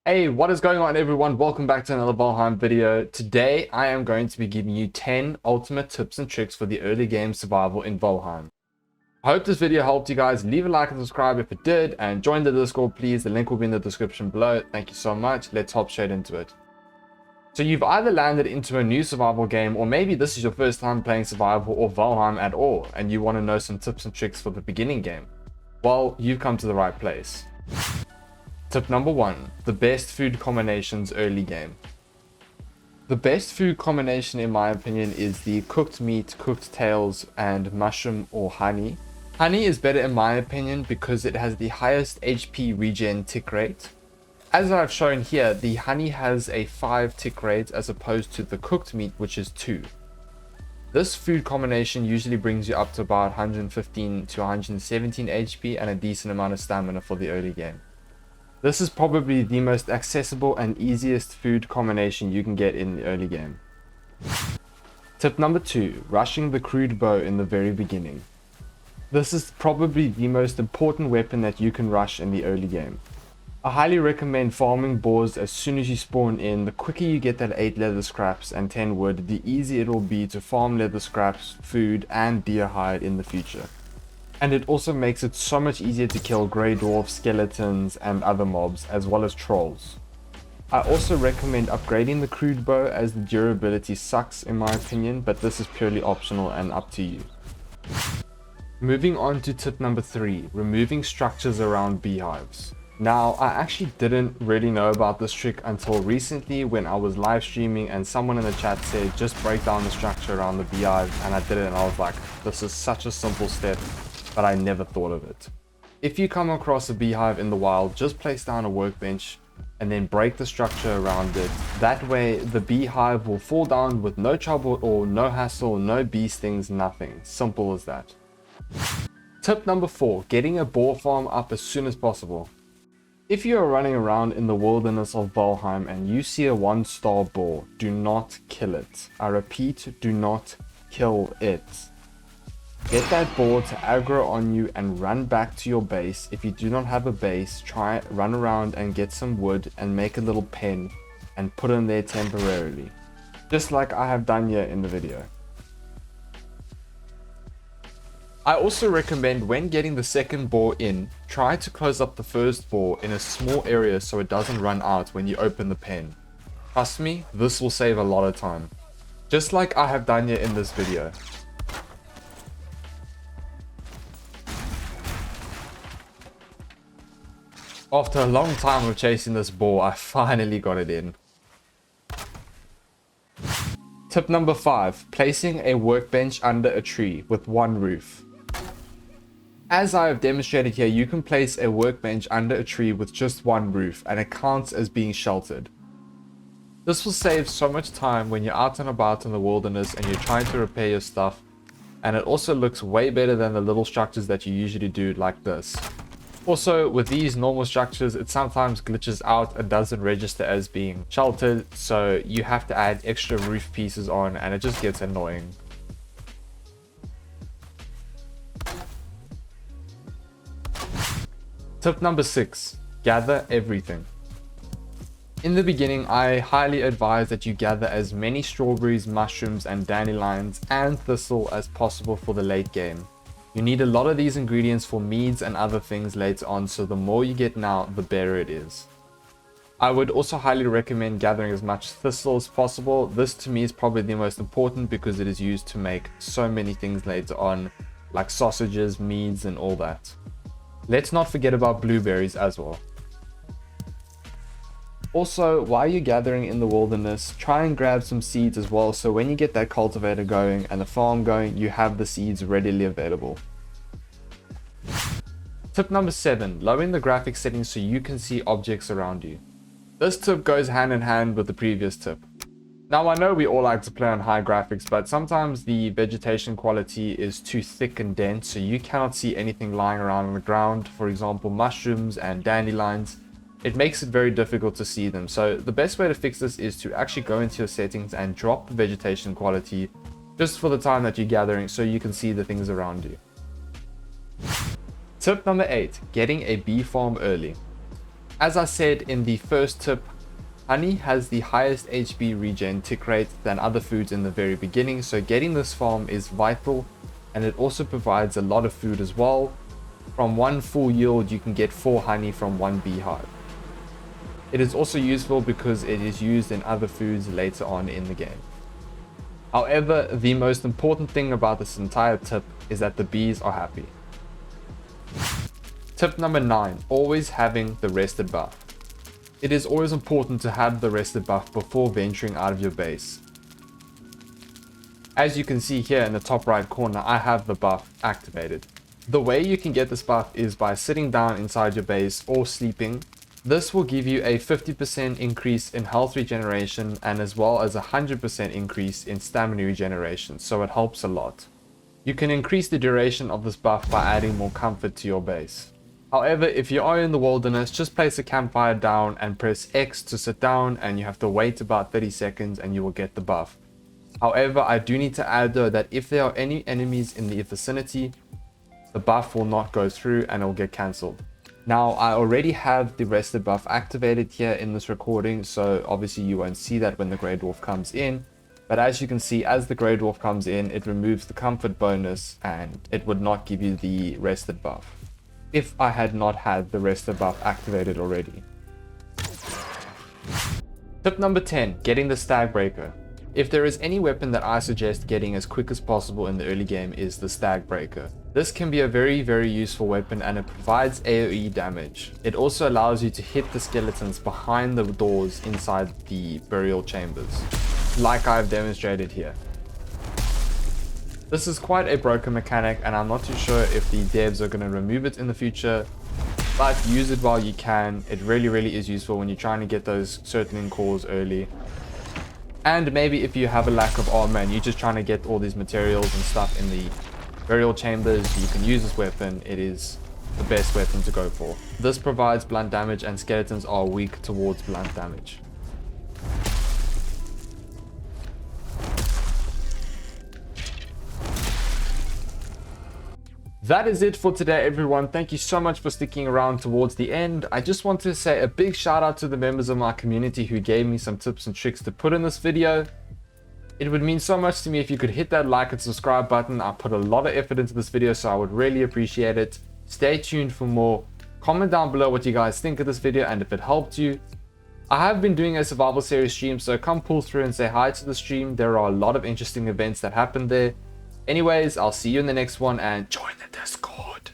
Hey, what is going on everyone? Welcome back to another Valheim video. Today I am going to be giving you 10 ultimate tips and tricks for the early game survival in Valheim. I hope this video helped you guys. Leave a like and subscribe if it did, and join the Discord please. The link will be in the description below. Thank you so much. Let's hop straight into it. So you've either landed into a new survival game, or maybe this is your first time playing survival or Valheim at all, and you want to know some tips and tricks for the beginning game. Well, you've come to the right place. Tip number 1, the best food combinations early game. The best food combination in my opinion is the cooked meat, cooked tails, and mushroom or honey. Honey is better in my opinion because it has the highest HP regen tick rate. As I've shown here, the honey has a 5 tick rate as opposed to the cooked meat, which is 2. This food combination usually brings you up to about 115 to 117 HP and a decent amount of stamina for the early game. This is probably the most accessible and easiest food combination you can get in the early game. Tip number 2, rushing the crude bow in the very beginning. This is probably the most important weapon that you can rush in the early game. I highly recommend farming boars as soon as you spawn in. The quicker you get that 8 leather scraps and 10 wood, the easier it will be to farm leather scraps, food, and deer hide in the future. And it also makes it so much easier to kill grey dwarfs, skeletons, and other mobs, as well as trolls. I also recommend upgrading the crude bow as the durability sucks in my opinion, but this is purely optional and up to you. Moving on to tip number 3, removing structures around beehives. Now, I actually didn't really know about this trick until recently when I was live streaming and someone in the chat said just break down the structure around the beehive, and I did it and I was like, this is such a simple step. But I never thought of it. If you come across a beehive in the wild, just place down a workbench and then break the structure around it. That way the beehive will fall down with no trouble or no hassle, no bee stings, nothing. Simple as that. Tip number 4, getting a boar farm up as soon as possible. If you are running around in the wilderness of Valheim and you see a 1-star boar, do not kill it. I repeat, do not kill it. Get that boar to aggro on you and run back to your base. If you do not have a base, run around and get some wood and make a little pen and put in there temporarily. Just like I have done here in the video. I also recommend when getting the second boar in, try to close up the first boar in a small area so it doesn't run out when you open the pen. Trust me, this will save a lot of time. Just like I have done here in this video. After a long time of chasing this boar, I finally got it in. Tip number 5, placing a workbench under a tree with one roof. As I have demonstrated here, you can place a workbench under a tree with just one roof and it counts as being sheltered. This will save so much time when you're out and about in the wilderness and you're trying to repair your stuff, and it also looks way better than the little structures that you usually do like this. Also, with these normal structures, it sometimes glitches out and doesn't register as being sheltered, so you have to add extra roof pieces on and it just gets annoying. Tip number 6, gather everything. In the beginning, I highly advise that you gather as many strawberries, mushrooms, and dandelions and thistle as possible for the late game. You need a lot of these ingredients for meads and other things later on, so the more you get now, the better it is. I would also highly recommend gathering as much thistle as possible. This to me is probably the most important because it is used to make so many things later on, like sausages, meads, and all that. Let's not forget about blueberries as well. Also, while you're gathering in the wilderness, try and grab some seeds as well, so when you get that cultivator going and the farm going, you have the seeds readily available. Tip number 7, lowering the graphics settings so you can see objects around you. This tip goes hand in hand with the previous tip. Now I know we all like to play on high graphics, but sometimes the vegetation quality is too thick and dense, so you cannot see anything lying around on the ground, for example mushrooms and dandelions. It makes it very difficult to see them, so the best way to fix this is to actually go into your settings and drop the vegetation quality just for the time that you're gathering so you can see the things around you. Tip number 8, getting a bee farm early. As I said in the first tip, honey has the highest HP regen tick rate than other foods in the very beginning, so getting this farm is vital, and it also provides a lot of food as well. From one full yield you can get 4 honey from one beehive. It is also useful because it is used in other foods later on in the game. However, the most important thing about this entire tip is that the bees are happy. Tip number 9, always having the rested buff. It is always important to have the rested buff before venturing out of your base. As you can see here in the top right corner, I have the buff activated. The way you can get this buff is by sitting down inside your base or sleeping. This will give you a 50% increase in health regeneration and as well as a 100% increase in stamina regeneration, so it helps a lot. You can increase the duration of this buff by adding more comfort to your base. However, if you are in the wilderness, just place a campfire down and press X to sit down, and you have to wait about 30 seconds and you will get the buff. However, I do need to add though that if there are any enemies in the vicinity, the buff will not go through and it will get cancelled. Now, I already have the rested buff activated here in this recording, so obviously you won't see that when the Grey Dwarf comes in. But as you can see, as the Grey Dwarf comes in, it removes the comfort bonus and it would not give you the rested buff if I had not had the rested buff activated already. Tip number 10, getting the Stagbreaker. If there is any weapon that I suggest getting as quick as possible in the early game is the Stagbreaker. This can be a very useful weapon and it provides AoE damage. It also allows you to hit the skeletons behind the doors inside the burial chambers, like I've demonstrated here. This is quite a broken mechanic and I'm not too sure if the devs are going to remove it in the future, but use it while you can. It really is useful when you're trying to get those certain cores early. And maybe if you have a lack of armor and you're just trying to get all these materials and stuff in the burial chambers, you can use this weapon. It is the best weapon to go for. This provides blunt damage and skeletons are weak towards blunt damage. That is it for today, everyone. Thank you so much for sticking around towards the end. I just want to say a big shout out to the members of my community who gave me some tips and tricks to put in this video. It would mean so much to me if you could hit that like and subscribe button. I put a lot of effort into this video, so I would really appreciate it. Stay tuned for more. Comment down below what you guys think of this video and if it helped you. I have been doing a survival series stream, so come pull through and say hi to the stream. There are a lot of interesting events that happen there. Anyways, I'll see you in the next one and join the Discord.